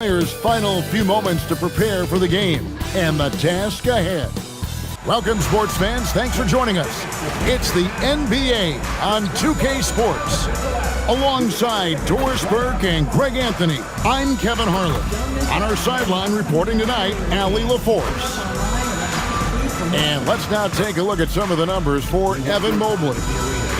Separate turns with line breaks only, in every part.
Players' final few moments to prepare for the game and the task ahead. Welcome, sports fans. Thanks for joining us. It's the NBA on 2K Sports. Alongside Doris Burke and Greg Anthony, I'm Kevin Harlan. On our sideline reporting tonight, Allie LaForce. And let's now take a look at some of the numbers for Evan Mobley.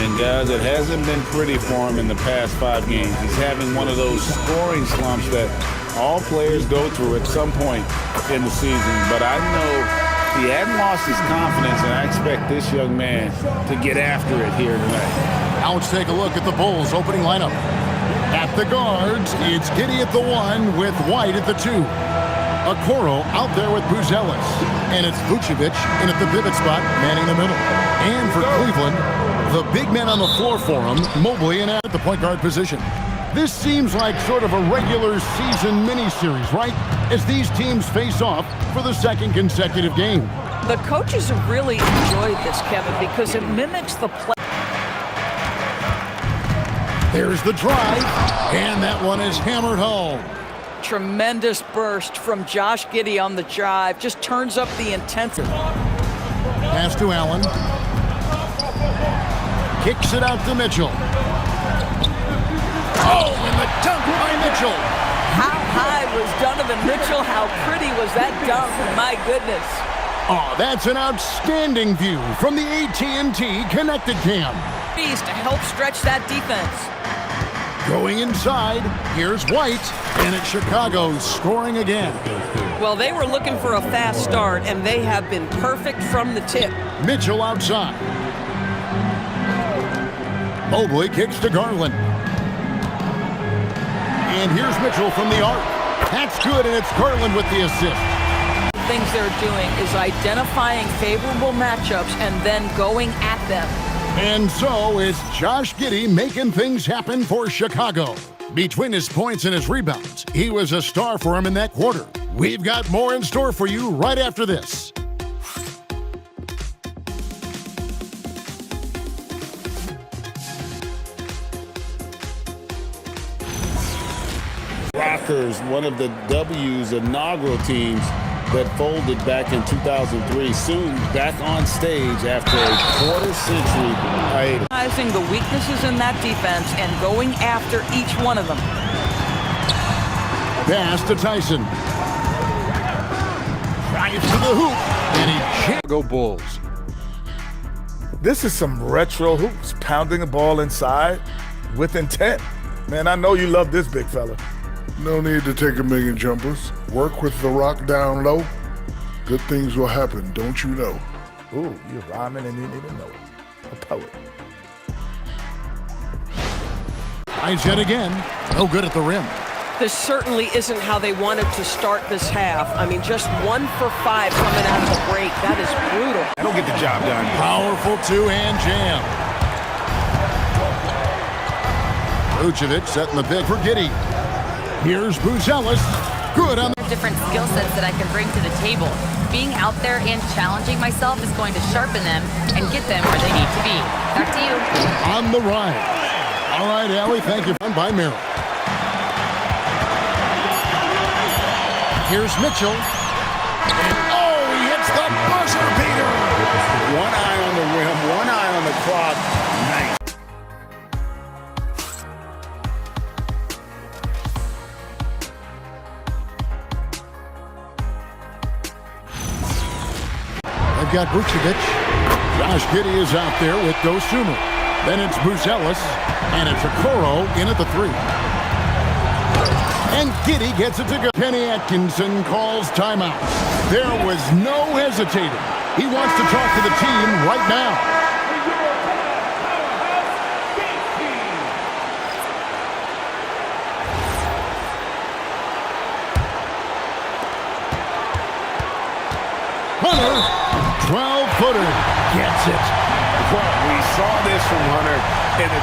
And guys, it hasn't been pretty for him in the past 5 games. He's having one of those scoring slumps that all players go through at some point in the season. But I know he hadn't lost his confidence, and I expect this young man to get after it here tonight.
Now let's take a look at the Bulls' opening lineup. At the guards, it's Giddy at the 1 with White at the 2. Okoro out there with Buzelis. And it's Vucevic in at the pivot spot, manning the middle. And for Cleveland, the big man on the floor for him, Mobley, and at the point guard position. This seems like sort of a regular season mini-series, right? As these teams face off for the second consecutive game.
The coaches have really enjoyed this, Kevin, because it mimics the play.
There's the drive, and that one is hammered home.
Tremendous burst from Josh Giddey on the drive. Just turns up the intensity.
Pass to Allen. Kicks it out to Mitchell. Oh, and the dunk by Mitchell.
How high was Donovan Mitchell? How pretty was that dunk? My goodness.
Oh, that's an outstanding view from the AT&T Connected Cam.
To help stretch that defense.
Going inside, here's White, and it's Chicago scoring again.
Well, they were looking for a fast start, and they have been perfect from the tip.
Mitchell outside. Mobley kicks to Garland. And here's Mitchell from the arc. That's good, and it's Garland with the assist.
Things they're doing is identifying favorable matchups and then going at them.
And so it's Josh Giddey making things happen for Chicago. Between his points and his rebounds, he was a star for him in that quarter. We've got more in store for you right after this.
Rockers, one of the W's inaugural teams that folded back in 2003, soon back on stage after a quarter-century hiatus.
Recognizing the weaknesses in that defense and going after each one of them.
Pass to Tyson. Drives to the hoop, and he can't go Bulls.
This is some retro hoops, pounding the ball inside with intent. Man, I know you love this big fella.
No need to take a million jumpers. Work with the rock down low. Good things will happen, don't you know?
Ooh, you're rhyming and you didn't even know it. A poet.
Tries yet again. No good at the rim.
This certainly isn't how they wanted to start this half. I mean, just 1 for 5 coming out of the break. That is brutal.
I don't get the job done.
Powerful two-hand jam. Vucevic setting the pick for Giddey. Here's Buzelis. Good on the
different skill sets that I can bring to the table. Being out there and challenging myself is going to sharpen them and get them where they need to be. Back to you.
on the ride. All right, Allie, thank you. By Merrill. Here's Mitchell. And oh, he hits the buzzer beater.
One eye on the rim, one eye on the clock. Nice.
They've got Vucevic. Josh Giddey is out there with Dosumu. Then it's Buzelis, and it's Okoro in at the 3. And Giddey gets it to go. Kenny Atkinson calls timeout. There was no hesitating. He wants to talk to the team right now. Hunter, 12-footer, gets it.
Well, we saw this from Hunter in the